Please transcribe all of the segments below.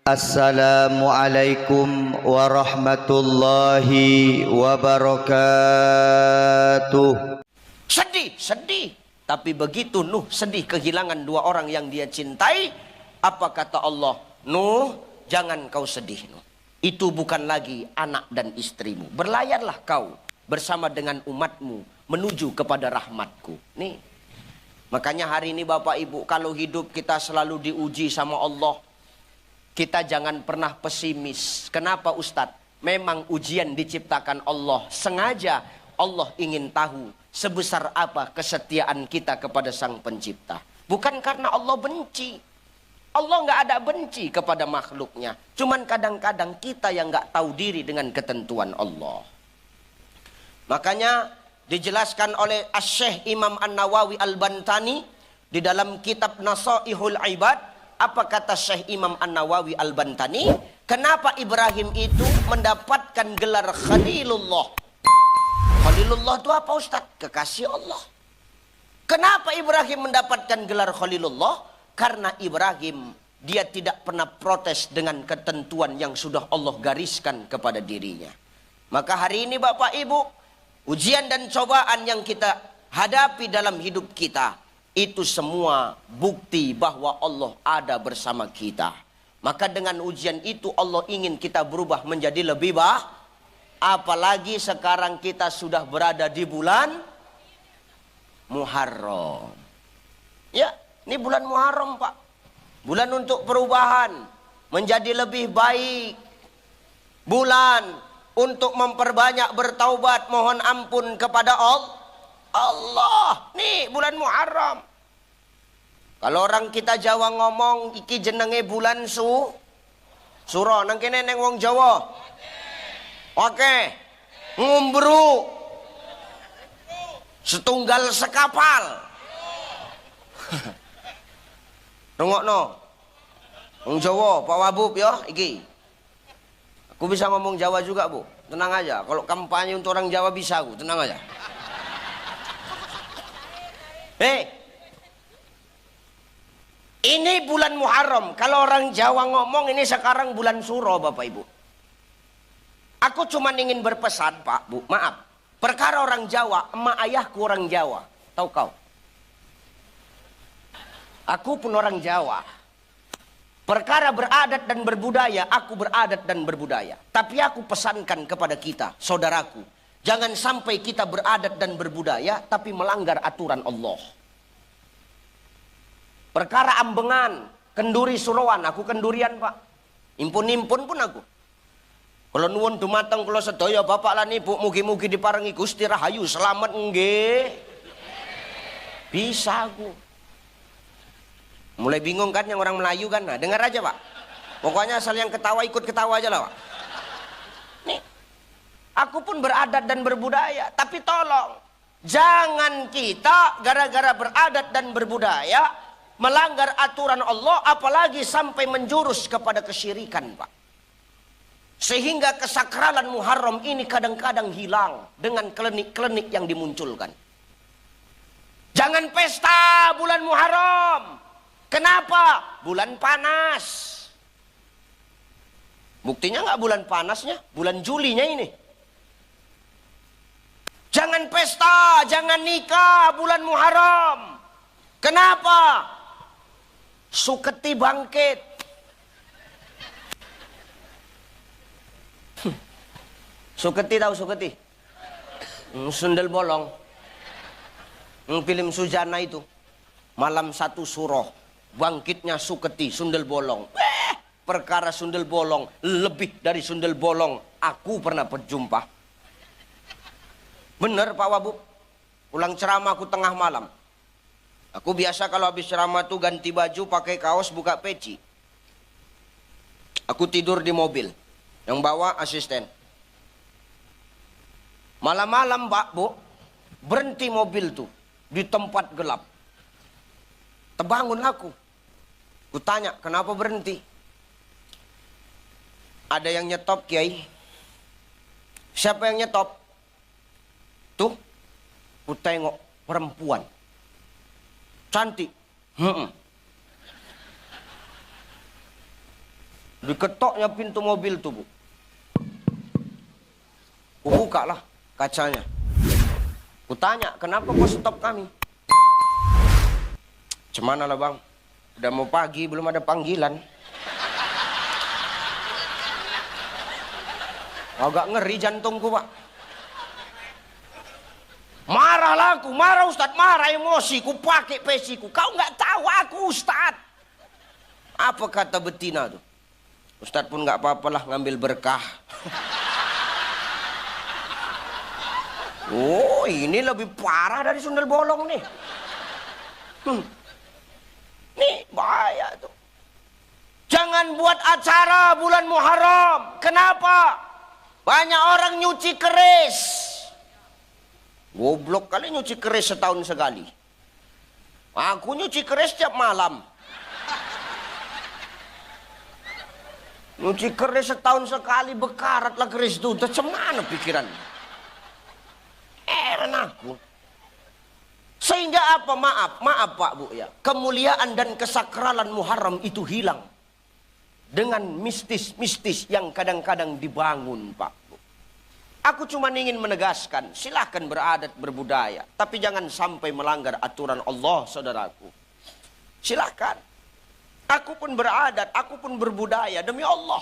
Assalamualaikum warahmatullahi wabarakatuh. Sedih. Tapi begitu Nuh sedih kehilangan dua orang yang dia cintai, apa kata Allah? Nuh, jangan kau sedih, Nuh. Itu bukan lagi anak dan istrimu. Berlayarlah kau bersama dengan umatmu menuju kepada rahmatku. Nih. Makanya hari ini Bapak Ibu, kalau hidup kita selalu diuji sama Allah, kita jangan pernah pesimis. Kenapa Ustadz? Memang ujian diciptakan Allah. Sengaja Allah ingin tahu sebesar apa kesetiaan kita kepada Sang Pencipta. Bukan karena Allah benci. Allah nggak ada benci kepada makhluknya. Cuman kadang-kadang kita yang nggak tahu diri dengan ketentuan Allah. Makanya dijelaskan oleh Asy-Syaikh Imam An-Nawawi Al-Bantani di dalam kitab Nasaihul Ibad. Apa kata Syekh Imam An-Nawawi Al-Bantani? Kenapa Ibrahim itu mendapatkan gelar Khalilullah? Khalilullah itu apa Ustaz? Kekasih Allah. Kenapa Ibrahim mendapatkan gelar Khalilullah? Karena Ibrahim dia tidak pernah protes dengan ketentuan yang sudah Allah gariskan kepada dirinya. Maka hari ini Bapak Ibu, ujian dan cobaan yang kita hadapi dalam hidup kita, itu semua bukti bahwa Allah ada bersama kita. Maka dengan ujian itu Allah ingin kita berubah menjadi lebih baik. Apalagi sekarang kita sudah berada di bulan Muharram. Ya, ini bulan Muharram Pak. Bulan untuk perubahan, menjadi lebih baik. Bulan untuk memperbanyak bertaubat, mohon ampun kepada Allah. Nih bulan Muharram. Kalau orang kita Jawa ngomong iki jenenge bulan Suro, nang kene neng wong Jawa. Oke. Ngumbru. Setunggal sekapal. Rungokno. Wong Jawa, Pak Wabub ya iki. Aku bisa ngomong Jawa juga, Bu. Tenang aja. Kalau kampanye untuk orang Jawa bisa aku, tenang aja. Ini bulan Muharram. Kalau orang Jawa ngomong ini sekarang bulan Suro Bapak Ibu. Aku cuma ingin berpesan Pak Bu, maaf. Perkara orang Jawa, emak ayahku orang Jawa. Tahu kau? Aku pun orang Jawa. Perkara beradat dan berbudaya, aku beradat dan berbudaya. Tapi aku pesankan kepada kita, saudaraku. Jangan sampai kita beradat dan berbudaya, tapi melanggar aturan Allah. Perkara ambengan, kenduri suruan, aku kendurian Pak. Impun-impun pun aku. Kalau nuwun dumateng kula sedaya bapak lan ibu, mugi-mugi diparingi Gusti Rahayu selamat nggih. Bisa aku. Mulai bingung kan yang orang Melayu kan? Nah, dengar aja Pak. Pokoknya asal yang ketawa ikut ketawa aja lah Pak. Nih, aku pun beradat dan berbudaya, tapi tolong jangan kita gara-gara beradat dan berbudaya melanggar aturan Allah, apalagi sampai menjurus kepada kesyirikan Pak. Sehingga kesakralan Muharram ini kadang-kadang hilang dengan klinik-klinik yang dimunculkan. Jangan pesta bulan Muharram. Kenapa? Bulan panas. Buktinya nggak bulan panasnya, bulan Julinya ini. Jangan pesta, jangan nikah bulan Muharram. Kenapa? Suketi bangkit. Suketi tahu Suketi? Sundel bolong. Film Sujana itu. Malam satu Suro. Bangkitnya Suketi, sundel bolong. Perkara sundel bolong. Lebih dari sundel bolong. Aku pernah berjumpa. Bener Pak Wabub. Pulang ceramah aku tengah malam. Aku biasa kalau habis ceramah tuh ganti baju, pakai kaos, buka peci. Aku tidur di mobil. Yang bawa asisten. Malam-malam Pak Bu, berhenti mobil tuh di tempat gelap. Terbangun aku. Kutanya, kenapa berhenti? Ada yang nyetop Kiai. Siapa yang nyetop? Tuh, ku tengok perempuan. Cantik. Diketoknya pintu mobil tuh, Bu. Kubuka lah kacanya. Kutanya, kenapa kau stop kami? Cemana lah bang, udah mau pagi belum ada panggilan. Agak ngeri jantungku pak. Marahlah aku, marah Ustadz, marah emosi, ku pakai pesiku. Kau nggak tahu aku Ustadz. Apa kata betina tuh? Ustadz pun nggak apa-apalah ngambil berkah. Oh, ini lebih parah dari sundel bolong nih. Nih, bahaya tuh. Jangan buat acara bulan Muharram. Kenapa? Banyak orang nyuci keris. Goblok kali nyuci keris setahun sekali. Aku nyuci keris tiap malam. Nyuci keris setahun sekali, bekarat lah keris itu. Cemana pikiran? Heran aku. Sehingga apa? Maaf Pak Bu ya. Kemuliaan dan kesakralan Muharram itu hilang. Dengan mistis-mistis yang kadang-kadang dibangun Pak Bu. Aku cuma ingin menegaskan, silahkan beradat berbudaya. Tapi jangan sampai melanggar aturan Allah saudaraku. Silahkan. Aku pun beradat, aku pun berbudaya demi Allah.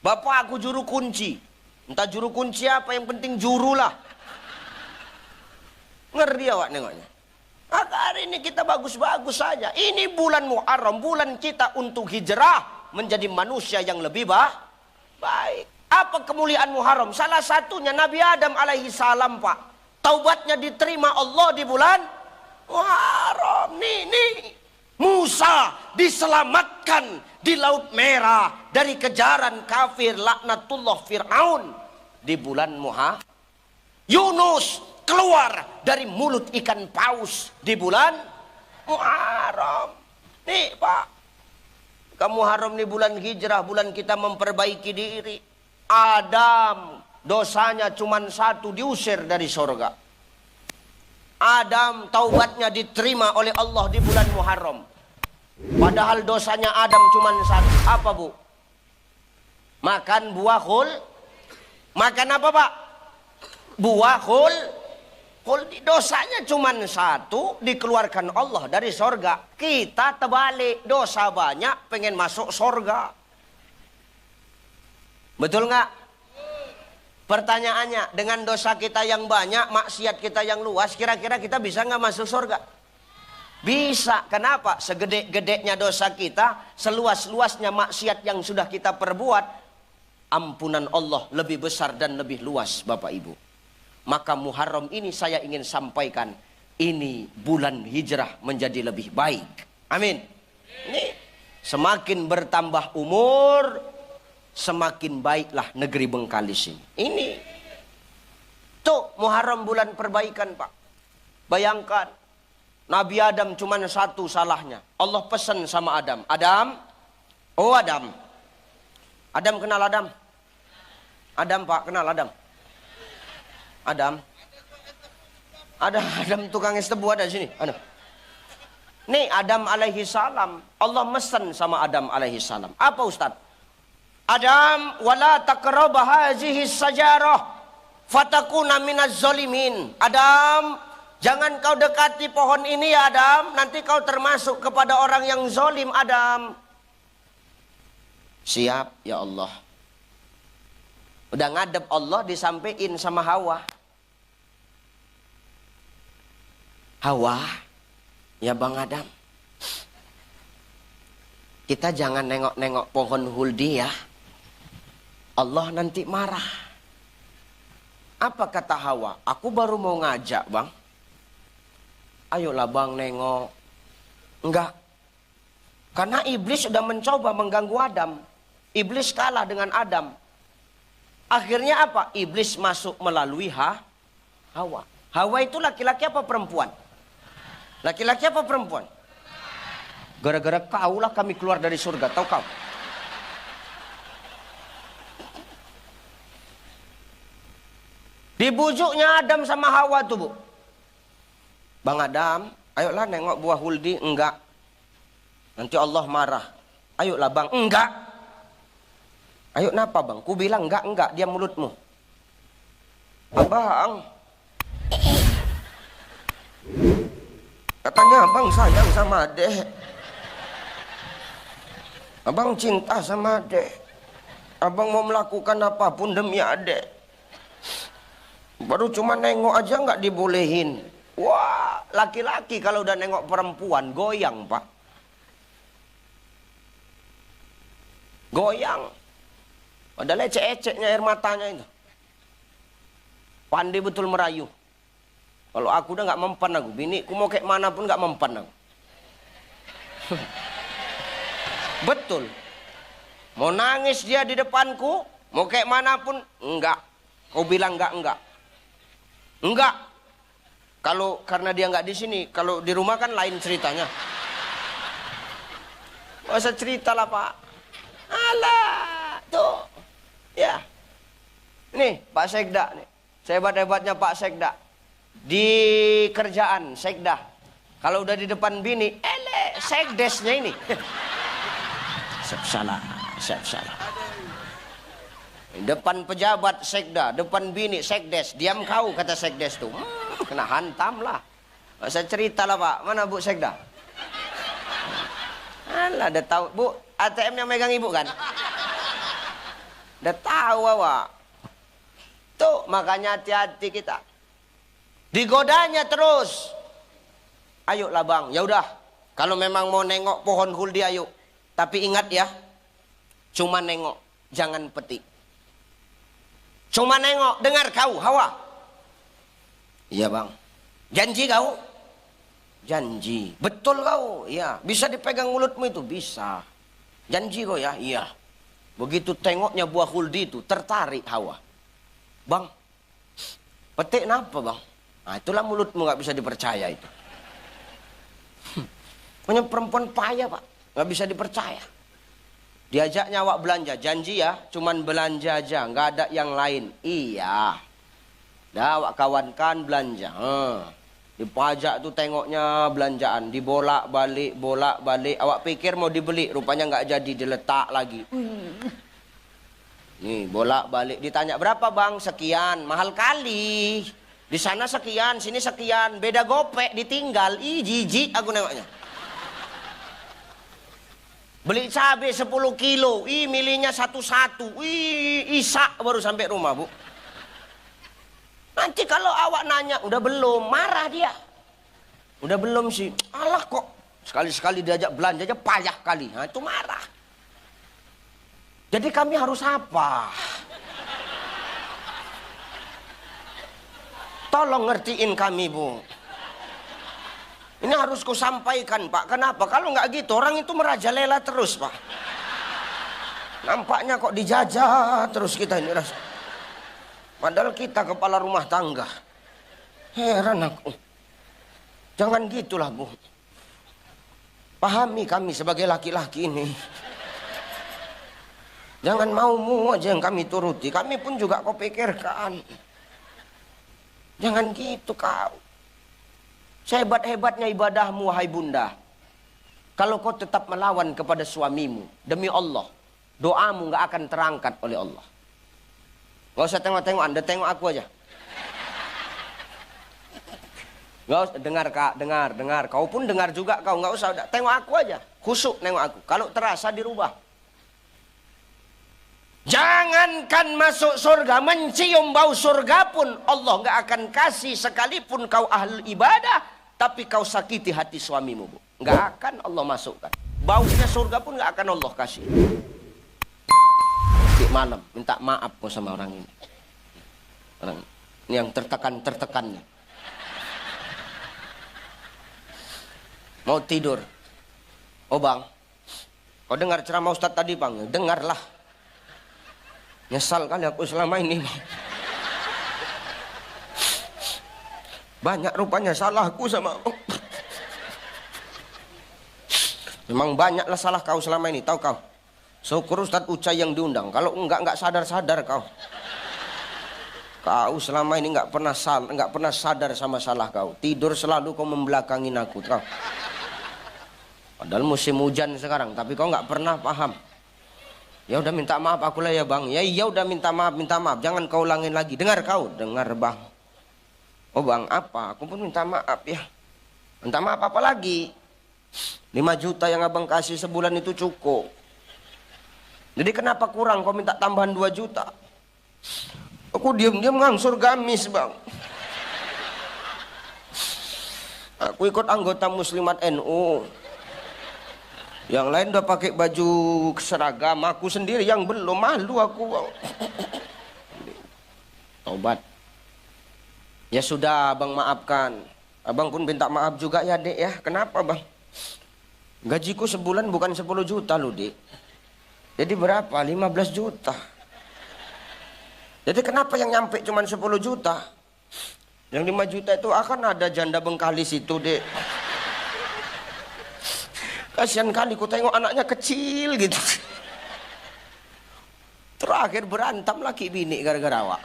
Bapak aku juru kunci. Entah juru kunci apa, yang penting juru lah. Ngeri awak nengoknya. Maka hari ini kita bagus-bagus saja. Ini bulan Muharram, bulan kita untuk hijrah menjadi manusia yang lebih baik. Apa kemuliaan Muharram? Salah satunya Nabi Adam alaihi salam Pak. Taubatnya diterima Allah di bulan Muharram. Nih. Musa diselamatkan di Laut Merah dari kejaran kafir laknatullah Fir'aun di bulan Muharram. Yunus keluar dari mulut ikan paus di bulan Muharram. Nih Pak, kamu Muharram nih bulan hijrah, bulan kita memperbaiki diri. Adam dosanya cuma satu, diusir dari sorga. Adam taubatnya diterima oleh Allah di bulan Muharram. Padahal dosanya Adam cuma satu. Apa Bu? Makan buah khul. Makan apa Pak? Buah khul. Dosanya cuma satu, dikeluarkan Allah dari sorga. Kita terbalik, dosa banyak, pengen masuk sorga. Betul nggak? Pertanyaannya, dengan dosa kita yang banyak, maksiat kita yang luas, kira-kira kita bisa nggak masuk sorga? Bisa. Kenapa? Segede-gedenya dosa kita, seluas-luasnya maksiat yang sudah kita perbuat, ampunan Allah lebih besar dan lebih luas Bapak Ibu. Maka Muharram ini saya ingin sampaikan, ini bulan hijrah menjadi lebih baik. Amin. Ini semakin bertambah umur, semakin baiklah negeri Bengkalis ini. Ini tuh Muharram bulan perbaikan Pak. Bayangkan Nabi Adam cuma satu salahnya. Allah pesan sama Adam. Adam, oh Adam. Adam kenal Adam? Adam Pak, kenal Adam? Adam. Ada Adam tukang es tebu ada di sini. Ada. Nih Adam alaihi salam. Allah mesen sama Adam alaihi salam. Apa Ustaz? Adam wala taqraba hazihi sajarah fatakuna minaz zalimin. Adam, jangan kau dekati pohon ini ya Adam, nanti kau termasuk kepada orang yang zalim Adam. Siap ya Allah. Udah ngadep Allah, disampaikan sama Hawa. Hawa, ya Bang Adam, kita jangan nengok-nengok pohon huldi ya. Allah nanti marah. Apa kata Hawa? Aku baru mau ngajak Bang. Ayolah Bang nengok. Enggak. Karena iblis sudah mencoba mengganggu Adam. Iblis kalah dengan Adam. Akhirnya apa? Iblis masuk melalui Hawa. Hawa itu laki-laki apa perempuan? Laki-laki apa perempuan? Gara-gara kau lah kami keluar dari surga. Tahu kau? Dibujuknya Adam sama Hawa tuh Bu. Bang Adam, ayolah nengok buah huldi. Enggak. Nanti Allah marah. Ayolah Bang. Enggak. Ayo napa bang? Ku bilang enggak, dia mulutmu. Abang. Katanya abang sayang sama adek. Abang cinta sama adek. Abang mau melakukan apapun demi adek. Baru cuma nengok aja nggak dibolehin. Wah, laki-laki kalau udah nengok perempuan goyang pak. Goyang. Padahal ecek-eceknya air matanya itu. Pandai betul merayu. Kalau aku udah nggak mempan aku. Biniku mau kayak mana pun nggak mempan aku. Betul. Mau nangis dia di depanku, mau kayak mana pun enggak. Kau bilang enggak. Enggak. Kalau karena dia nggak di sini, kalau di rumah kan lain ceritanya. Gak usah cerita lah pak. Alah, tuh. Ya. Nih, Pak Sekda nih. Sehebat-hebatnya Pak Sekda. Di kerjaan Sekda. Kalau udah di depan bini, sekdesnya ini. Salah. Depan pejabat Sekda, depan bini sekdes. Diam kau kata sekdes tuh. Kena hantam lah. Gak usah cerita lah pak. Mana Bu Sekda? Alah, udah tahu. Bu, ATM yang megang ibu kan? Udah tahu awak. Tuh, makanya hati-hati kita. Digodanya terus. Ayolah bang, ya udah. Kalau memang mau nengok pohon huldi ayo. Tapi ingat ya, cuma nengok, jangan petik. Cuma nengok, dengar kau, Hawa. Iya bang. Janji kau? Janji. Betul kau? Iya. Bisa dipegang mulutmu itu? Bisa. Janji kau ya? Iya. Begitu tengoknya buah huldi itu, tertarik Hawa. Bang, petik kenapa bang? Nah itulah mulutmu nggak bisa dipercaya itu. Punya perempuan payah pak, nggak bisa dipercaya. Diajaknya awak belanja, janji ya, cuman belanja aja, nggak ada yang lain. Iya. Dah awak kawankan belanja. Dipajak tuh tengoknya belanjaan, dibolak balik, Awak pikir mau dibeli, rupanya nggak jadi, diletak lagi. Nih bolak balik, ditanya berapa bang? Sekian, mahal kali. Di sana sekian, sini sekian, beda gopek, ditinggal. Ih jijik aku nengoknya. Beli cabai 10 kilo, ih milihnya satu-satu. Ih isak baru sampai rumah bu. Nanti kalau awak nanya, udah belum? Marah dia. Udah belum sih. Alah kok. Sekali-sekali diajak belanja aja payah kali. Nah itu marah. Jadi kami harus apa? Tolong ngertiin kami bu. Ini harus ku sampaikan pak. Kenapa? Kalau nggak gitu orang itu merajalela terus pak. Nampaknya kok dijajah terus kita ini rasa. Padahal kita kepala rumah tangga. Heran aku. Jangan gitulah bu. Pahami kami sebagai laki-laki ini. Jangan maumu aja yang kami turuti. Kami pun juga kau pikirkan. Jangan gitu kau. Sehebat-hebatnya ibadahmu wahai bunda. Kalau kau tetap melawan kepada suamimu. Demi Allah. Doamu gak akan terangkat oleh Allah. Gak usah tengok-tengok, Anda tengok aku aja. Gak usah, dengar kak, dengar. Kau pun dengar juga kau, gak usah, tengok aku aja. Khusuk nengok aku, kalau terasa dirubah. Jangankan masuk surga, mencium bau surga pun Allah gak akan kasih sekalipun kau ahli ibadah. Tapi kau sakiti hati suamimu, bu. Gak akan Allah masukkan. Baunya surga pun gak akan Allah kasih. Malam minta maaf kok sama orang ini. Orang ini yang tertekannya. Mau tidur. Oh bang, kau dengar ceramah Ustadz tadi bang? Dengarlah. Nyesal kali aku selama ini. Banyak rupanya salahku sama. Memang banyaklah salah kau selama ini, tahu kau? Syukur Ustadz Ucai yang diundang. Kalau enggak sadar-sadar kau. Kau selama ini enggak pernah sadar sama salah kau. Tidur selalu kau membelakangin aku, kau. Padahal musim hujan sekarang, tapi kau enggak pernah paham. Ya udah minta maaf aku lah ya bang. Ya iya udah minta maaf, minta maaf. Jangan kau ulangin lagi. Dengar kau, dengar bang. Oh bang apa? Aku pun minta maaf ya. Minta maaf apa lagi? 5 juta yang abang kasih sebulan itu cukup. Jadi kenapa kurang? Kau minta tambahan 2 juta. Aku diam-diam ngangsur gamis bang. Aku ikut anggota Muslimat NU. Yang lain udah pakai baju seragam, aku sendiri yang belum, malu aku bang. Taubat. Ya sudah abang maafkan. Abang pun minta maaf juga ya dek ya. Kenapa bang? Gajiku sebulan bukan 10 juta loh dek. Jadi berapa? 15 juta. Jadi kenapa yang nyampe cuma 10 juta? Yang 5 juta itu akan ada janda Bengkalis itu dek. Kasihan kali ku tengok anaknya kecil gitu. Terakhir berantem lagi bini gara-gara awak.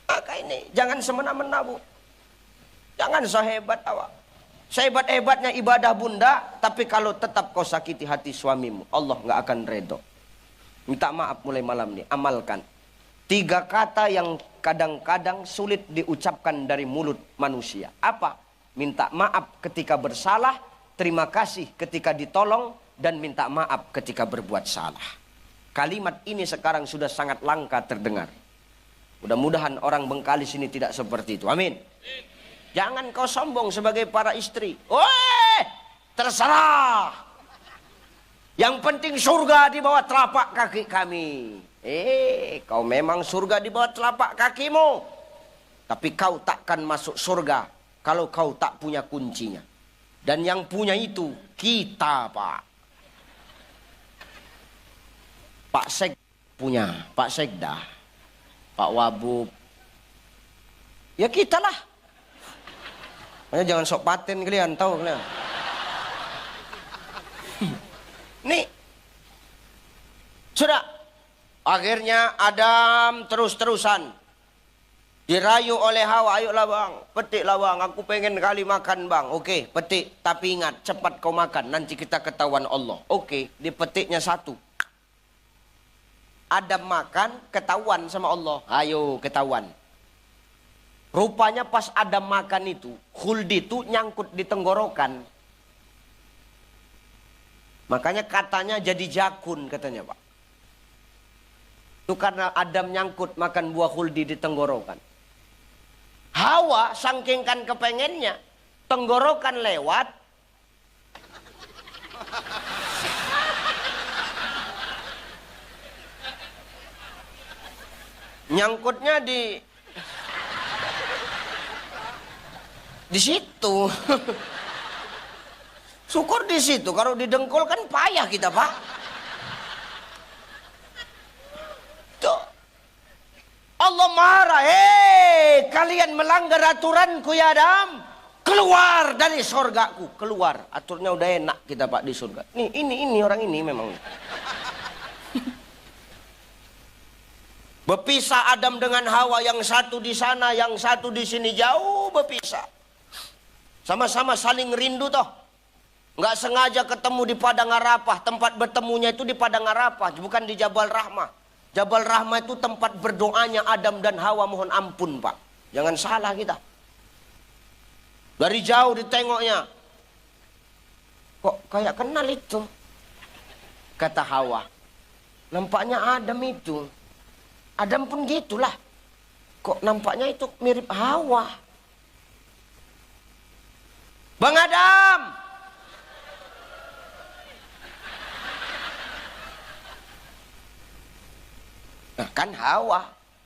Maka ini jangan semena-mena bu. Jangan sehebat awak. Sehebat-hebatnya ibadah bunda, tapi kalau tetap kau sakiti hati suamimu, Allah nggak akan redho. Minta maaf mulai malam ini, amalkan. 3 kata yang kadang-kadang sulit diucapkan dari mulut manusia. Apa? Minta maaf ketika bersalah, terima kasih ketika ditolong, dan minta maaf ketika berbuat salah. Kalimat ini sekarang sudah sangat langka terdengar. Mudah-mudahan orang Bengkalis ini tidak seperti itu. Amin. Jangan kau sombong sebagai para istri. Woi, terserah. Yang penting surga di bawah telapak kaki kami. Kau memang surga di bawah telapak kakimu. Tapi kau takkan masuk surga kalau kau tak punya kuncinya. Dan yang punya itu kita, Pak. Pak Sek punya, Pak Sekda, Pak Wabub. Ya kita lah. Makanya jangan sok paten kalian, tahu kalian. Nih. Sudah. Akhirnya Adam terus-terusan dirayu oleh Hawa, ayolah bang, petiklah bang, aku pengen kali makan bang. Oke, petik, tapi ingat, cepat kau makan, nanti kita ketahuan Allah. Oke, dipetiknya 1. Adam makan, ketahuan sama Allah. Ayo, ketahuan. Rupanya pas Adam makan itu, Khuldi itu nyangkut di tenggorokan. Makanya katanya jadi jakun katanya Pak. Itu karena Adam nyangkut makan buah Khuldi di tenggorokan. Hawa saking kan kepengennya, tenggorokan lewat, nyangkutnya di situ. Syukur di situ, kalau di dengkul kan payah kita Pak. Tuh. Allah marah, kalian melanggar aturanku ya Adam, keluar dari surgaku, keluar. Aturnya udah enak kita Pak di surga. Nih, ini orang ini memang. Berpisah Adam dengan Hawa, yang satu di sana, yang satu di sini, jauh berpisah. Sama-sama saling rindu toh. Nggak sengaja ketemu di Padang Arafah, tempat bertemunya itu di Padang Arafah, bukan di Jabal Rahmah. Jabal Rahmah itu tempat berdoanya Adam dan Hawa mohon ampun Pak. Jangan salah kita. Dari jauh ditengoknya. Kok kayak kenal itu? Kata Hawa. Nampaknya Adam itu. Adam pun gitulah. Kok nampaknya itu mirip Hawa. Bang Adam. Nah, kan Hawa.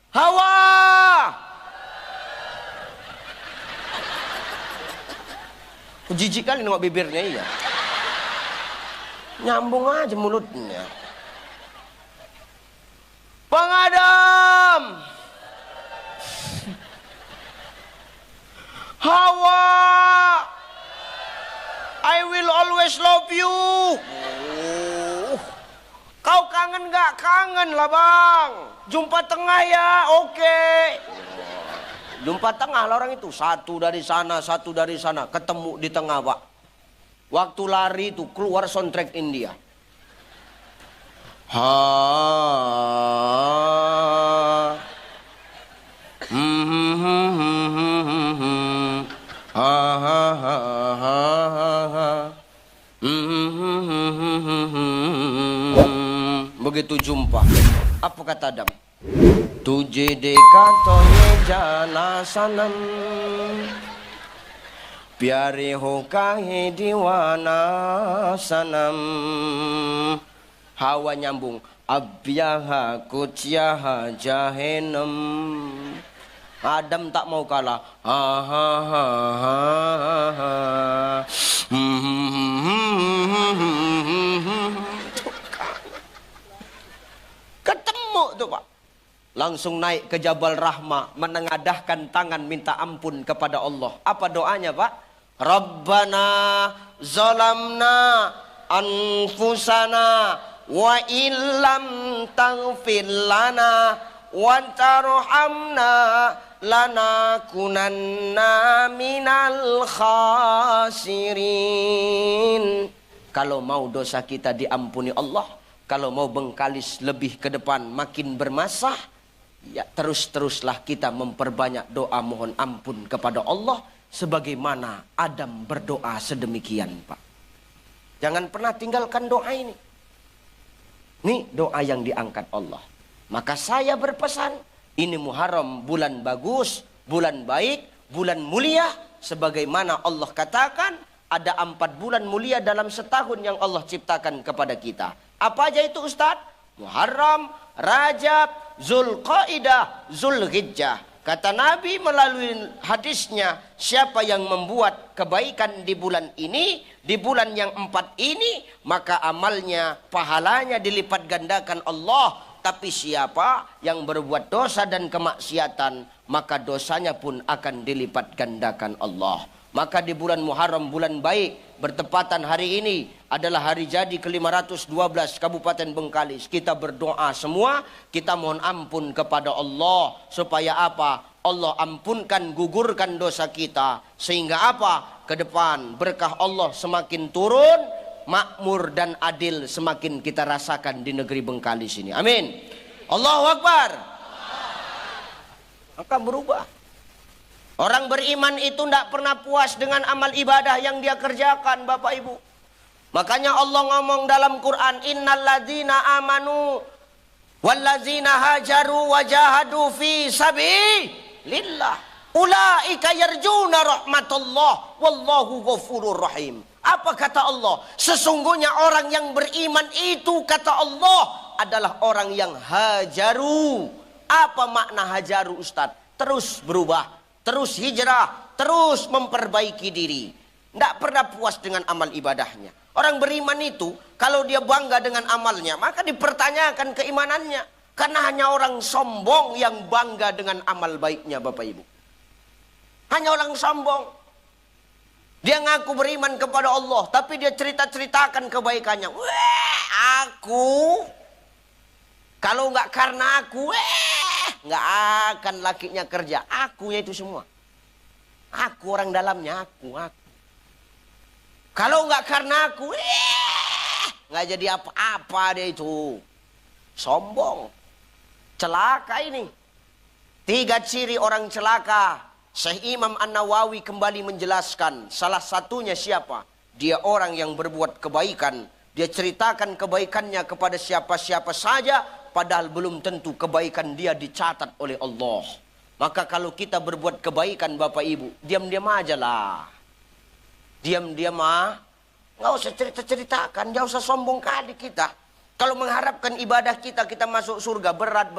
Hawa! Jijik kali nengok bibirnya iya. Nyambung aja mulutnya. Bang Adam! Hawa! I will always love you. Kau kangen gak? Kangen lah bang. Jumpa tengah ya, oke. Jumpa tengah lah orang itu. Satu dari sana, satu dari sana. Ketemu di tengah Pak. Waktu lari itu keluar soundtrack India. Ha. Ha ha ha ha ha. Begitu jumpa, apa kata Adam? Tujhe dekha to ye jana sanam, प्यारे हो काहे दीवाना sanam. Hawa nyambung, abyaha kuciyaha jahenam. Adam tak mau kalah. Ha ha ha ha ha. Ketemu tuh Pak. Langsung naik ke Jabal Rahmah, menengadahkan tangan minta ampun kepada Allah. Apa doanya Pak? Rabbana zalamna anfusana wa illam taghfir lana wa tarhamna lanakunanna minal khasirin. Kalau mau dosa kita diampuni Allah, kalau mau bengkalis lebih ke depan makin bermasah, ya terus-teruslah kita memperbanyak doa mohon ampun kepada Allah sebagaimana Adam berdoa sedemikian Pak. Jangan pernah tinggalkan doa ini. Ini doa yang diangkat Allah. Maka saya berpesan, ini Muharram bulan bagus, bulan baik, bulan mulia. Sebagaimana Allah katakan, ada 4 bulan mulia dalam setahun yang Allah ciptakan kepada kita. Apa aja itu Ustaz? Muharram, Rajab, Zulqaidah, Zulhijjah. Kata Nabi melalui hadisnya, siapa yang membuat kebaikan di bulan ini, di bulan yang 4 ini, maka amalnya, pahalanya dilipat gandakan Allah. Tapi siapa yang berbuat dosa dan kemaksiatan, maka dosanya pun akan dilipat gandakan Allah. Maka di bulan Muharram, bulan baik, bertepatan hari ini adalah hari jadi ke-512 Kabupaten Bengkalis. Kita berdoa semua, kita mohon ampun kepada Allah. Supaya apa? Allah ampunkan, gugurkan dosa kita. Sehingga apa? Ke depan berkah Allah semakin turun, makmur dan adil semakin kita rasakan di negeri Bengkalis ini. Amin. Allahu Akbar. Akan berubah. Orang beriman itu tidak pernah puas dengan amal ibadah yang dia kerjakan, Bapak Ibu. Makanya Allah ngomong dalam Quran, innal ladzina amanu walladzina hajaru wajahadu fi sabilillah ulaika yarjuna rahmatullah wallahu ghafurur rahim. Apa kata Allah? Sesungguhnya orang yang beriman itu, kata Allah, adalah orang yang hajaru. Apa makna hajaru Ustadz? Terus berubah, terus hijrah, terus memperbaiki diri. Tidak pernah puas dengan amal ibadahnya. Orang beriman itu, kalau dia bangga dengan amalnya, maka dipertanyakan keimanannya. Karena hanya orang sombong yang bangga dengan amal baiknya, Bapak Ibu. Hanya orang sombong. Dia ngaku beriman kepada Allah, tapi dia cerita-ceritakan kebaikannya. Weh, aku, kalau nggak karena aku, nggak akan lakinya kerja. Akunya itu semua. Aku orang dalamnya, aku. Kalau nggak karena aku, nggak jadi apa-apa dia itu. Sombong. Celaka ini. 3 ciri orang celaka. Syekh Imam An-Nawawi kembali menjelaskan. Salah satunya siapa? Dia orang yang berbuat kebaikan. Dia ceritakan kebaikannya kepada siapa-siapa saja. Padahal belum tentu kebaikan dia dicatat oleh Allah. Maka kalau kita berbuat kebaikan Bapak Ibu, diam-diam aja lah. Diam-diam nggak usah cerita-ceritakan. Nggak usah sombong kali kita. Kalau mengharapkan ibadah kita masuk surga berat.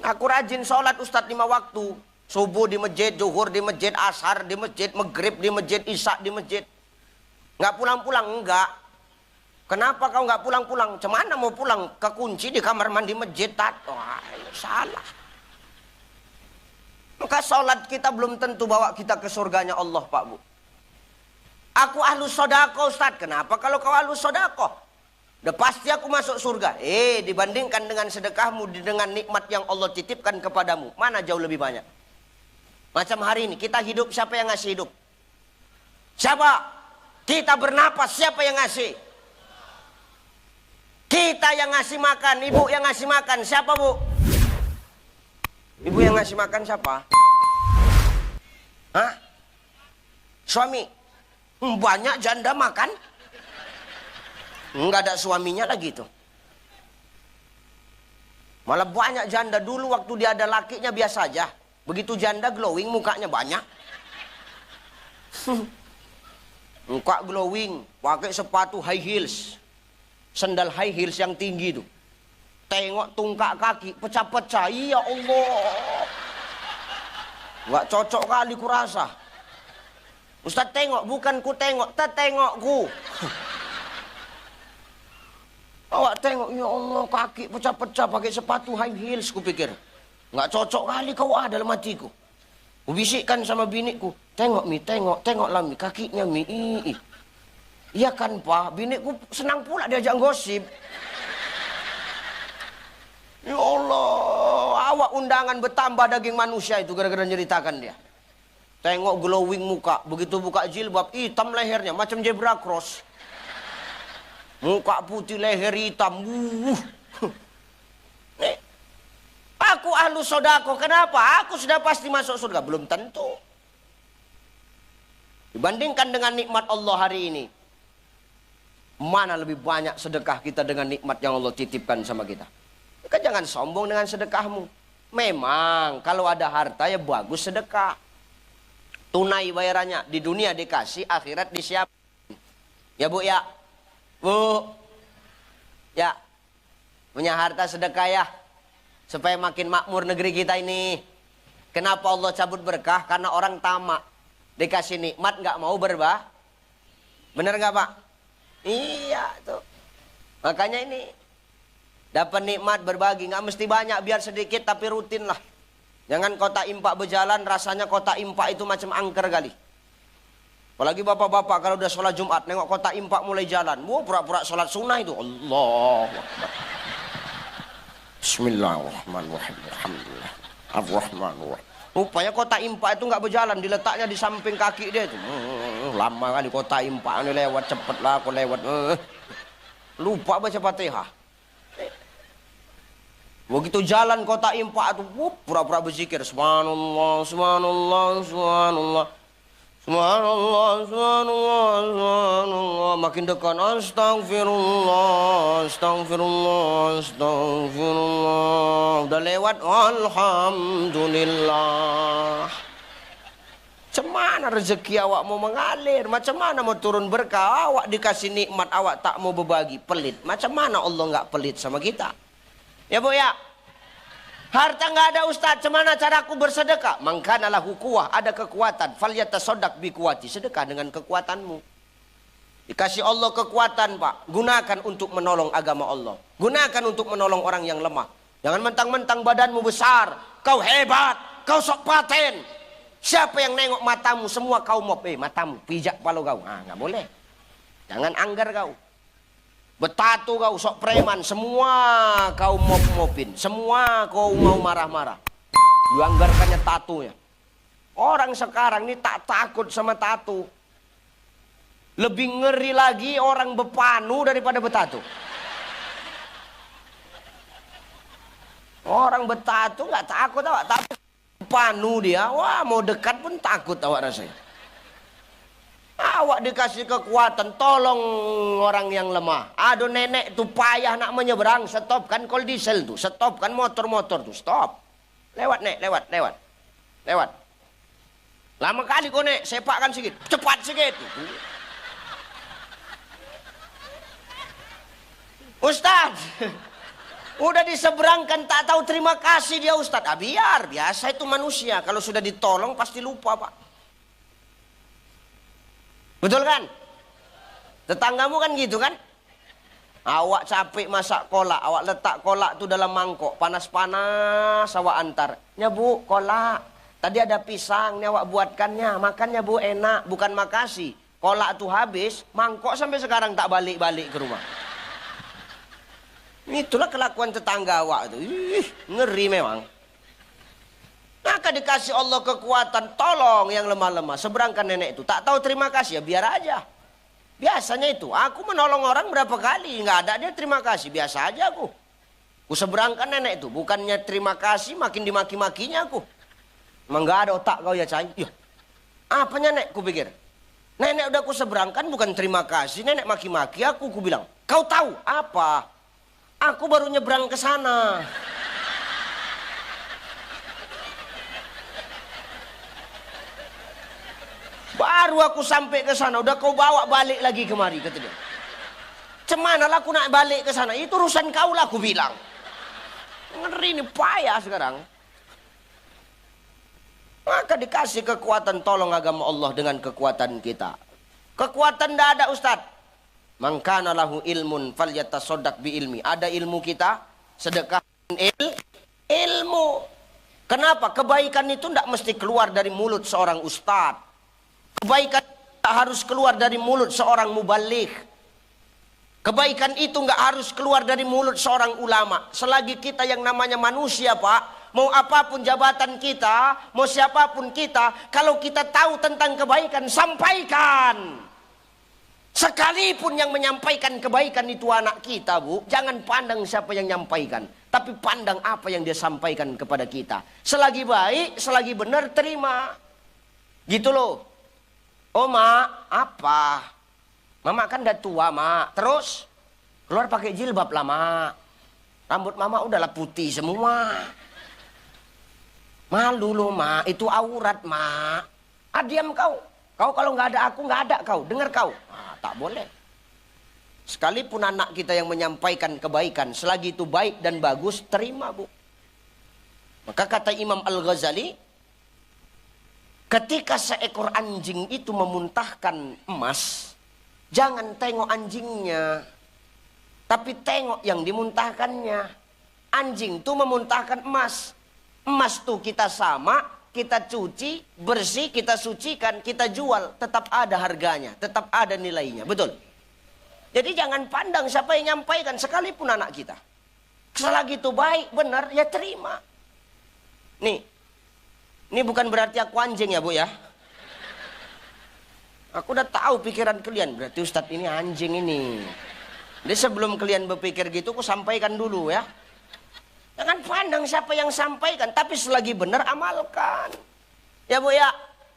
Aku rajin sholat Ustadz 5 waktu. Subuh di masjid, zuhur di masjid, asar di masjid, maghrib di masjid, isya di masjid. Nggak pulang-pulang, enggak. Kenapa kau nggak pulang-pulang? Cemana mau pulang? Kekunci di kamar mandi masjid. Wah, salah. Maka sholat kita belum tentu bawa kita ke surganya Allah, Pak Bu. Aku ahlus sodako Ustadz. Kenapa kalau kau ahlus sodako? Udah pasti aku masuk surga. Dibandingkan dengan sedekahmu, dengan nikmat yang Allah titipkan kepadamu, mana jauh lebih banyak? Macam hari ini, kita hidup, siapa yang ngasih hidup? Siapa? Kita bernapas, siapa yang ngasih? Kita yang ngasih makan, ibu yang ngasih makan. Siapa, Bu? Ibu yang ngasih makan siapa? Hah? Suami? Banyak janda makan? Enggak ada suaminya lagi tuh. Malah banyak janda. Dulu waktu dia ada lakinya biasa aja. Begitu janda glowing mukanya banyak. Muka glowing, pakai sepatu high heels. Sandal high heels yang tinggi tuh. Tengok tungkak kaki pecah-pecah. Ya Allah. Enggak cocok kali kurasa. Ustaz tengok, bukan ku tengok, tengokku. Awak tengok, ya Allah, kaki pecah-pecah pakai sepatu high heels, kupikir. Nggak cocok kali kau ada dalam hatiku. Kubisikkan sama biniku, tengok Mi, tengoklah Mi, kakinya Mi. Iya kan Pak, biniku senang pula diajak gosip. Ya Allah, awak undangan bertambah daging manusia itu gara-gara nyeritakan dia. Tengok glowing muka, begitu buka jilbab, hitam lehernya, macam zebra cross. Muka putih, leher hitam. Aku ahlu sodako. Kenapa? Aku sudah pasti masuk surga. Belum tentu. Dibandingkan dengan nikmat Allah hari ini. Mana lebih banyak sedekah kita dengan nikmat yang Allah titipkan sama kita. Maka jangan sombong dengan sedekahmu. Memang kalau ada harta ya bagus sedekah. Tunai bayarannya. Di dunia dikasih, akhirat disiapkan. Ya Bu ya. Bu, ya, punya harta sedekah ya, supaya makin makmur negeri kita ini. Kenapa Allah cabut berkah? Karena orang tamak, dikasih nikmat nggak mau berbah. Bener nggak Pak? Iya tuh. Makanya ini dapat nikmat berbagi, nggak mesti banyak, biar sedikit tapi rutin lah. Jangan kota impak berjalan, rasanya kota impak itu macam angker kali. Apalagi bapak-bapak kalau udah sholat Jumat, nengok kota impak mulai jalan. Wah, pura-pura sholat sunnah itu. Allah Akbar. Bismillahirrahmanirrahim. Alhamdulillah. Ar-Rahmanirrahim. Rupanya kota impak itu nggak berjalan, diletaknya di samping kaki dia itu. Lama kali kota impak ini lewat, cepet lah aku lewat. Lupa baca Fatihah. Begitu jalan kota impak itu, pura-pura berzikir. Subhanallah, subhanallah, subhanallah. Subhanallah, subhanallah, subhanallah. Makin dekat, astagfirullah, astagfirullah, astagfirullah. Udah lewat, alhamdulillah. Macam mana rezeki awak mau mengalir? Macam mana mau turun berkah? Awak dikasih nikmat, awak tak mau berbagi, pelit. Macam mana Allah nggak pelit sama kita? Ya Bu ya. Harta nggak ada Ustaz, cemana cara aku bersedekah? Mangkanalah kuwah, ada kekuatan. Falyatasaddaq bi quwwati, sedekah dengan kekuatanmu. Dikasih Allah kekuatan Pak, gunakan untuk menolong agama Allah. Gunakan untuk menolong orang yang lemah. Jangan mentang-mentang badanmu besar, kau hebat, kau sok paten. Siapa yang nengok matamu, semua kau mop. Matamu, pijak palu kau. Nggak boleh. Jangan anggar kau. Betatu kau, sok preman, semua kau mop-mopin, semua kau mau marah-marah. Dianggarkannya tatunya. Orang sekarang ini tak takut sama tatu. Lebih ngeri lagi orang bepanu daripada betatu. Orang betatu nggak takut awak, tapi panu dia, wah mau dekat pun takut awak rasanya. Awak dikasih kekuatan, tolong orang yang lemah. Aduh nenek tuh payah nak menyeberang, stop kan kol diesel tuh, stop kan motor-motor tuh, stop. Lewat nek, lewat. Lama kali kau nek, sepakkan sedikit, cepat sedikit. Ustaz, udah diseberangkan tak tahu terima kasih dia Ustaz. Biar, biasa itu manusia, kalau sudah ditolong pasti lupa Pak. Betul kan? Tetanggamu kan gitu kan? Awak capek masak kolak, awak letak kolak tuh dalam mangkok, panas-panas awak antar. Ya Bu, kolak. Tadi ada pisang, nih awak buatkannya, makannya Bu enak, bukan makasih. Kolak tuh habis, mangkok sampai sekarang tak balik-balik ke rumah. Itulah kelakuan tetangga awak tuh. Ngeri memang. Maka dikasih Allah kekuatan, tolong yang lemah-lemah, seberangkan nenek itu. Tak tahu terima kasih, ya biar aja. Biasanya itu, aku menolong orang berapa kali, nggak ada dia terima kasih, biasa aja aku. Ku seberangkan nenek itu, bukannya terima kasih makin dimaki-makinya aku. Emang nggak ada otak kau ya Cai? Ya, apanya nek, ku pikir. Nenek udah ku seberangkan bukan terima kasih, nenek maki-maki aku, ku bilang. Kau tahu apa? Aku baru nyebrang ke sana. Baru aku sampai ke sana, udah kau bawa balik lagi kemari, kata dia. Cemana lah aku nak balik ke sana? Itu urusan kau lah, aku bilang. Ngeri nih, payah sekarang. Maka dikasih kekuatan, tolong agama Allah dengan kekuatan kita. Kekuatan tidak ada Ustaz. Man kana lahu ilmun falyatasaddaq bi ilmi. Ada ilmu kita, sedekah ilmu. Kenapa? Kebaikan itu tidak mesti keluar dari mulut seorang ustaz. Kebaikan harus keluar dari mulut seorang mubaligh. Kebaikan itu nggak harus keluar dari mulut seorang ulama. Selagi kita yang namanya manusia, Pak, mau apapun jabatan kita, mau siapapun kita, kalau kita tahu tentang kebaikan, sampaikan. Sekalipun yang menyampaikan kebaikan itu anak kita, Bu, jangan pandang siapa yang menyampaikan, tapi pandang apa yang dia sampaikan kepada kita. Selagi baik, selagi benar, terima. Gitu loh. Oh mak, apa? Mama kan udah tua mak. Terus keluar pakai jilbab lah mak. Rambut mama udahlah putih semua. Malu loh mak, itu aurat mak. Ah diam kau. Kau kalau nggak ada aku nggak ada kau. Dengar kau. Ah, tak boleh. Sekalipun anak kita yang menyampaikan kebaikan, selagi itu baik dan bagus, terima Bu. Maka kata Imam Al-Ghazali, ketika seekor anjing itu memuntahkan emas, jangan tengok anjingnya, tapi tengok yang dimuntahkannya. Anjing itu memuntahkan emas. Emas tuh kita sama, kita cuci, bersih, kita sucikan, kita jual. Tetap ada harganya, tetap ada nilainya. Betul? Jadi jangan pandang siapa yang nyampaikan, sekalipun anak kita. Selagi itu baik, benar, ya terima. Nih. Ini bukan berarti aku anjing ya Bu ya. Aku udah tahu pikiran kalian. Berarti Ustadz ini anjing ini. Jadi sebelum kalian berpikir gitu, aku sampaikan dulu ya. Jangan pandang siapa yang sampaikan. Tapi selagi benar, amalkan. Ya Bu ya.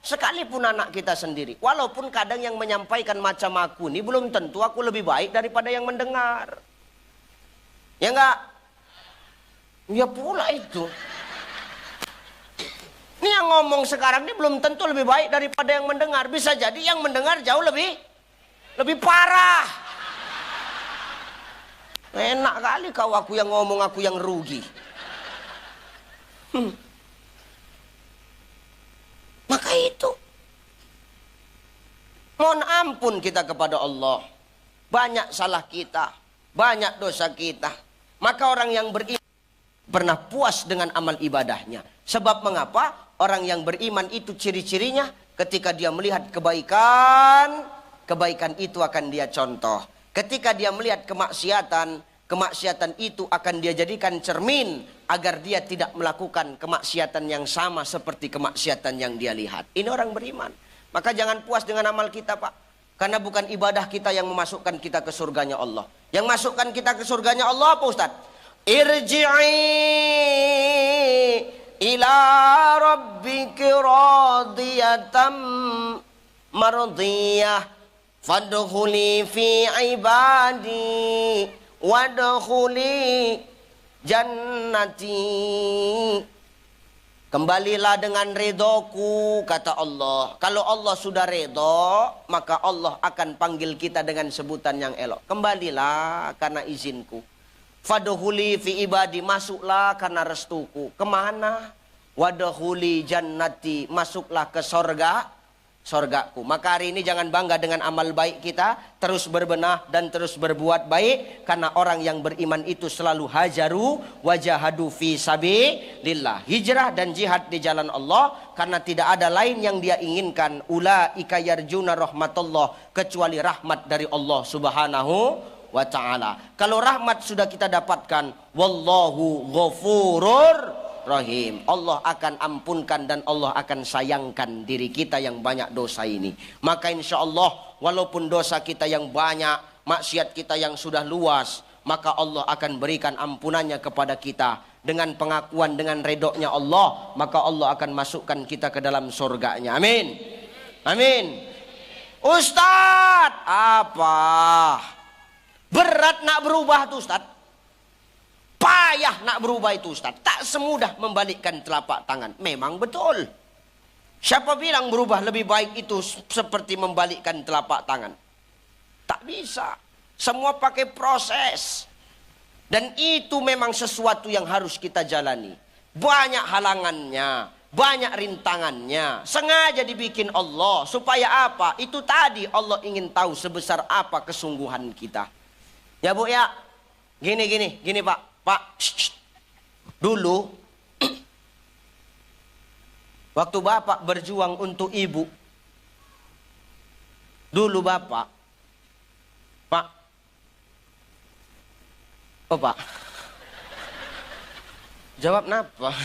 Sekalipun anak kita sendiri. Walaupun kadang yang menyampaikan macam aku ini, belum tentu aku lebih baik daripada yang mendengar. Ya enggak? Ya pula itu. Ini yang ngomong sekarang ini belum tentu lebih baik daripada yang mendengar. Bisa jadi yang mendengar jauh lebih parah. Enak kali kau aku yang ngomong, aku yang rugi. Maka itu. Mohon ampun kita kepada Allah. Banyak salah kita. Banyak dosa kita. Maka orang yang beriman pernah puas dengan amal ibadahnya. Sebab mengapa? Orang yang beriman itu ciri-cirinya ketika dia melihat kebaikan, kebaikan itu akan dia contoh. Ketika dia melihat kemaksiatan, kemaksiatan itu akan dia jadikan cermin agar dia tidak melakukan kemaksiatan yang sama seperti kemaksiatan yang dia lihat. Ini orang beriman. Maka jangan puas dengan amal kita, Pak. Karena bukan ibadah kita yang memasukkan kita ke surganya Allah. Yang masukkan kita ke surganya Allah apa Ustaz? Irji'i ila rabbiki radiyatan mardiyah fadkhuli fi ibadi wadkhuli jannati. Kembalilah dengan redoku, kata Allah. Kalau Allah sudah redo, maka Allah akan panggil kita dengan sebutan yang elok. Kembalilah karena izinku. Fadkhuli fi ibadi, masuklah karena restuku. Kemana? Wadkhuli jannati, masuklah ke sorgaku. Maka hari ini jangan bangga dengan amal baik kita, terus berbenah dan terus berbuat baik, karena orang yang beriman itu selalu hajaru wajahadu fi sabilillah, hijrah dan jihad di jalan Allah, karena tidak ada lain yang dia inginkan. Ulaika yarjuna rahmatullah, kecuali rahmat dari Allah Subhanahu wa ta'ala. Kalau rahmat sudah kita dapatkan, wallahu ghafurur Rahim. Allah akan ampunkan dan Allah akan sayangkan diri kita yang banyak dosa ini. Maka insya Allah walaupun dosa kita yang banyak, maksiat kita yang sudah luas, maka Allah akan berikan ampunannya kepada kita. Dengan pengakuan, dengan redoknya Allah, maka Allah akan masukkan kita ke dalam surganya. Amin. Amin. Ustadz, apa? Berat nak berubah tuh Ustadz. Payah nak berubah itu Ustadz. Tak semudah membalikkan telapak tangan. Memang betul. Siapa bilang berubah lebih baik itu seperti membalikkan telapak tangan? Tak bisa. Semua pakai proses. Dan itu memang sesuatu yang harus kita jalani. Banyak halangannya. Banyak rintangannya. Sengaja dibikin Allah. Supaya apa? Itu tadi Allah ingin tahu sebesar apa kesungguhan kita. Ya Bu ya. Gini Pak. Pak, dulu waktu Bapak berjuang untuk ibu, dulu Bapak, Pak, oh Pak, jawab napa?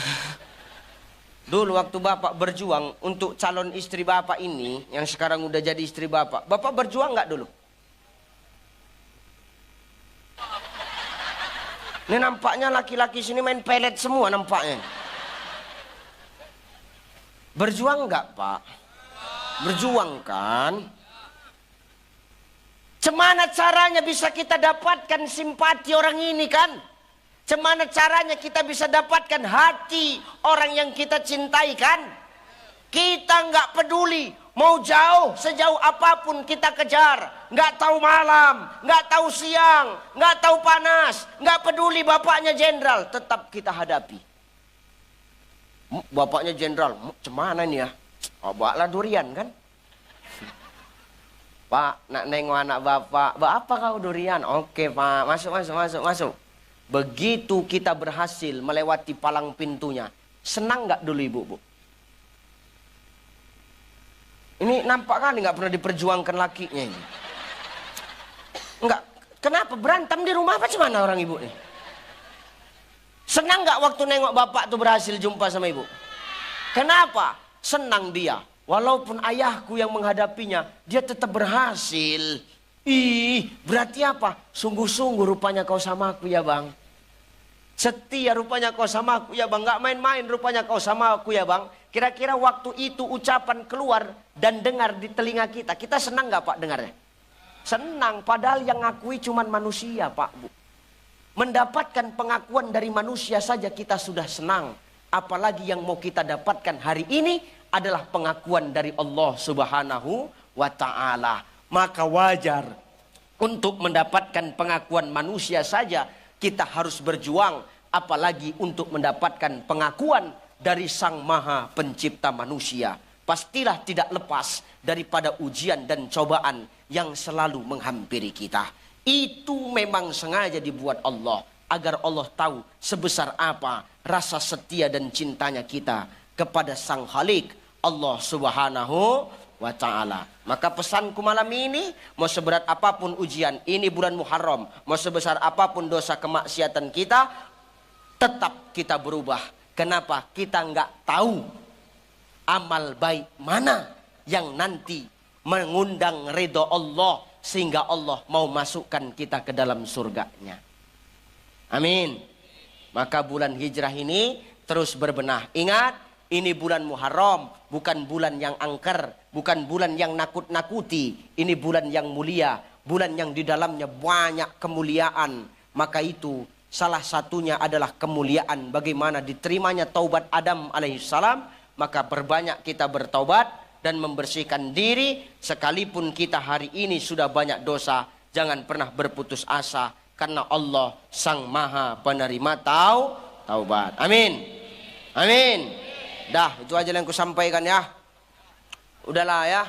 Dulu waktu Bapak berjuang untuk calon istri Bapak ini, yang sekarang udah jadi istri Bapak berjuang nggak dulu? Ini nampaknya laki-laki sini main pelet semua nampaknya. Berjuang nggak Pak? Berjuang kan? Cemana caranya bisa kita dapatkan simpati orang ini kan? Cemana caranya kita bisa dapatkan hati orang yang kita cintai kan? Kita nggak peduli. Mau jauh, sejauh apapun kita kejar. Nggak tahu malam, nggak tahu siang, nggak tahu panas, nggak peduli bapaknya jenderal, tetap kita hadapi. Bapaknya jenderal, cemana nih ya? Oh, bawalah durian kan? Pak, nak nengok anak bapak. Apa kau durian? Oke Pak, masuk. Begitu kita berhasil melewati palang pintunya, senang nggak dulu ibu, Bu? Ini nampak kali nggak pernah diperjuangkan lakinya ini. Enggak. Kenapa? Berantem di rumah apa cuman orang ibu nih? Senang nggak waktu nengok bapak tuh berhasil jumpa sama ibu? Kenapa? Senang dia. Walaupun ayahku yang menghadapinya, dia tetap berhasil. Ih, berarti apa? Sungguh-sungguh rupanya kau sama aku ya bang. Setia rupanya kau sama aku ya bang. Nggak main-main rupanya kau sama aku ya bang. Kira-kira waktu itu ucapan keluar dan dengar di telinga kita. Kita senang nggak Pak dengarnya? Senang. Padahal yang ngakui cuman manusia Pak Bu. Mendapatkan pengakuan dari manusia saja kita sudah senang. Apalagi yang mau kita dapatkan hari ini adalah pengakuan dari Allah Subhanahu wa Ta'ala. Maka wajar untuk mendapatkan pengakuan manusia saja kita harus berjuang. Apalagi untuk mendapatkan pengakuan dari Sang Maha Pencipta manusia. Pastilah tidak lepas daripada ujian dan cobaan yang selalu menghampiri kita. Itu memang sengaja dibuat Allah. Agar Allah tahu sebesar apa rasa setia dan cintanya kita kepada Sang Khalik Allah Subhanahu wa Ta'ala. Maka pesanku malam ini, mau seberat apapun ujian, ini bulan Muharram, mau sebesar apapun dosa kemaksiatan kita, tetap kita berubah. Kenapa? Kita nggak tahu amal baik mana yang nanti mengundang ridho Allah sehingga Allah mau masukkan kita ke dalam surganya. Amin. Maka bulan hijrah ini terus berbenah. Ingat, ini bulan Muharram, bukan bulan yang angker, bukan bulan yang nakut-nakuti. Ini bulan yang mulia, bulan yang di dalamnya banyak kemuliaan. Maka itu salah satunya adalah kemuliaan bagaimana diterimanya taubat Adam alaihissalam. Maka perbanyak kita bertaubat dan membersihkan diri. Sekalipun kita hari ini sudah banyak dosa, jangan pernah berputus asa. Karena Allah Sang Maha Penerima taubat. Amin. Amin. Dah, itu aja yang ku sampaikan ya. Udahlah ya.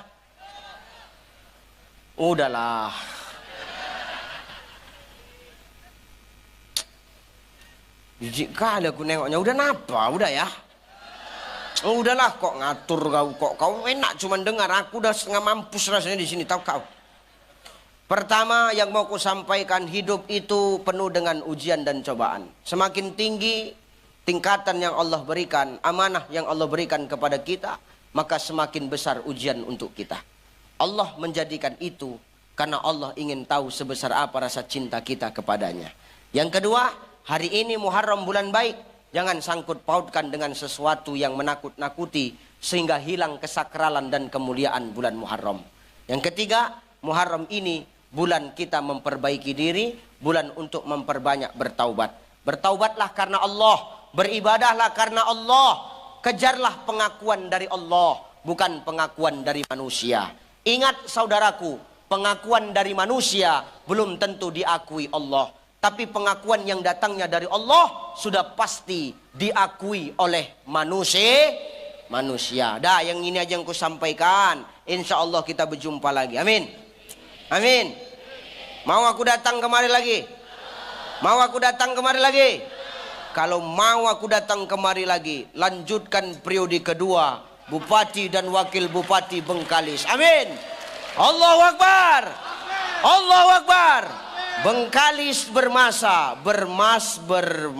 Udahlah. Jijik kali aku nengoknya. Udah napa? Udah ya. Udahlah kok ngatur kau enak cuman dengar. Aku udah setengah mampus rasanya di sini, tahu kau. Pertama yang mau ku sampaikan, hidup itu penuh dengan ujian dan cobaan. Semakin tinggi tingkatan yang Allah berikan, amanah yang Allah berikan kepada kita, maka semakin besar ujian untuk kita. Allah menjadikan itu karena Allah ingin tahu sebesar apa rasa cinta kita kepadanya. Yang kedua, hari ini Muharram bulan baik. Jangan sangkut pautkan dengan sesuatu yang menakut-nakuti sehingga hilang kesakralan dan kemuliaan bulan Muharram. Yang ketiga, Muharram ini bulan kita memperbaiki diri, bulan untuk memperbanyak bertaubat. Bertaubatlah karena Allah, beribadahlah karena Allah, kejarlah pengakuan dari Allah, bukan pengakuan dari manusia. Ingat saudaraku, pengakuan dari manusia belum tentu diakui Allah. Tapi pengakuan yang datangnya dari Allah sudah pasti diakui oleh manusia. Dah, yang ini aja yang ku sampaikan. Insya Allah kita berjumpa lagi. Amin. Amin. Mau aku datang kemari lagi? Mau aku datang kemari lagi? Kalau mau aku datang kemari lagi, lanjutkan periode kedua Bupati dan Wakil Bupati Bengkalis. Amin. Allahu Akbar. Allahu Akbar. Bengkalis bermasa, bermarwah,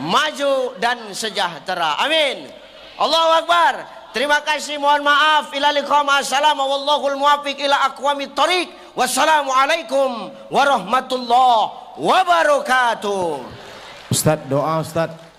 maju dan sejahtera. Amin. Allahu Akbar. Terima kasih, mohon maaf. Ila liqam. Assalamu wallahul muwaffiq ila aqwamit thoriq. Wassalamualaikum warahmatullahi wabarakatuh. Ustaz, doa Ustaz.